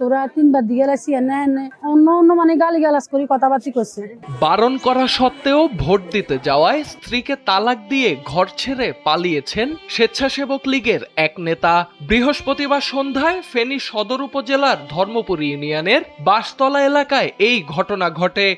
তোরা তিনবার দিয়ে গেছি এনে এনে অন্য অন্য মানে গালিগালাজ করে কথাবার্তি করছে। বারণ করা সত্ত্বেও ভোট দিতে যাওয়ায় স্ত্রীকে তালাক দিয়ে ঘর ছেড়ে পালিয়েছেন স্বেচ্ছাসেবক লীগের এক নেতা। বৃহস্পতিবার সন্ধ্যায় ফেনী সদর উপজেলার ধর্মপুর ইউনিয়নের বাঁশতলা এলাকায় এই ঘটনা ঘটে।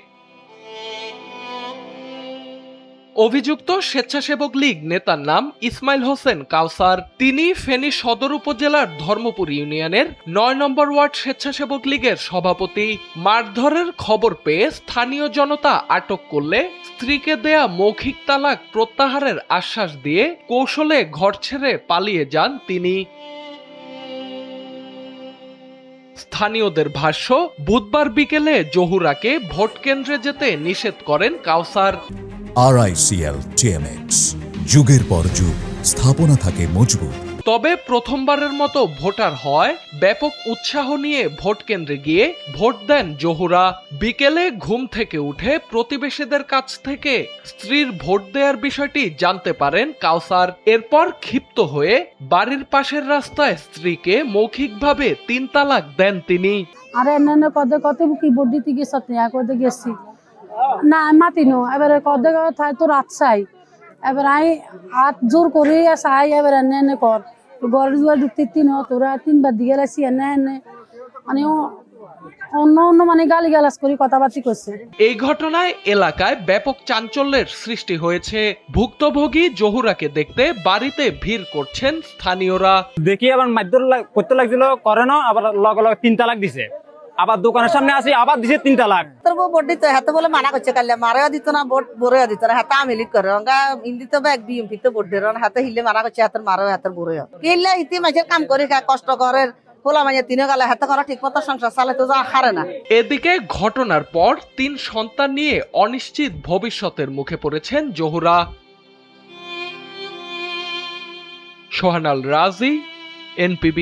অভিযুক্ত স্বেচ্ছাসেবক লীগ নেতার নাম ইসমাইল হোসেন কাউসার। তিনি ফেনী সদর উপজেলার ধর্মপুর ইউনিয়নের ৯ নম্বর ওয়ার্ড স্বেচ্ছাসেবক লীগের সভাপতি। মারধরের খবর পেয়ে স্থানীয় জনতা আটক করলে স্ত্রীকে দেয়া মৌখিক তালাক প্রত্যাহারের আশ্বাস দিয়ে কৌশলে ঘর ছেড়ে পালিয়ে যান তিনি। স্থানীয়দের ভাষ্য, বুধবার বিকেলে জহুরাকে ভোট কেন্দ্রে যেতে নিষেধ করেন কাউসার। RICL TMX, যুগের পর যুগ স্থাপনা থাকে মজবুত। তবে প্রথমবারের মতো ভোটার হওয়ায় ব্যাপক উৎসাহ নিয়ে ভোট কেন্দ্রে গিয়ে ভোট দেন জহুরা। বিকেলে ঘুম থেকে উঠে প্রতিবেশীদের কাছ থেকে স্ত্রীর ভোট দেওয়ার বিষয়টি জানতে পারেন কাউসার। এরপর ক্ষিপ্ত হয়ে বাড়ির পাশের রাস্তায় স্ত্রীকে মৌখিকভাবে ৩ তালাক দেন তিনি। আরে এনে কদে কত কি ভোট দিতে গেছ কদে গেছি না মাতিনো এবারে কদে কথা তো রাত চাই এবার আই হাত জোর করে চাই এবার এনে এনে কর ঘর দুয়ার ঢুকতে তোরা তিনবার দিয়ে গেছি এনে এনে মানে অন্য অন্য মানে গালিগালাজ করে কথাবার্তি করছে। এই ঘটনায় এলাকায় ব্যাপক চাঞ্চল্যের সৃষ্টি হয়েছে। ভুক্তভোগী জহুরাকে দেখতে বাড়িতে ভিড় করছেন স্থানীয়রা। দেখি আবার মারধর করতে লাগছিল করে না, আবার লগে লগে ৩ তালাক দিছে। আবার দোকানের সামনে আসি আবার দিছে 3 তালাক। তোর ভোট দিতে হাতে বলে মানা করছে কালে মারেও দিত না ভোট বড়েও দিত না হাতে আমিলিক করে রঙা ইন্দি তো এক বিএমপি তো ভোট দেন হাতে হিলে মানা করছে হাতের মারেও হাতের বড়েও কিনলে ইতি মাঝের কাম করে কষ্ট করে পোলা মাঝে ৩ গালে হাতে করা ঠিক মতো সংসার চালে তো যা হারে না। এদিকে ঘটনার পর ৩ সন্তান নিয়ে অনিশ্চিত ভবিষ্যতের মুখে পড়েছেন জহুরা। সোহানাল রাজি, NPB।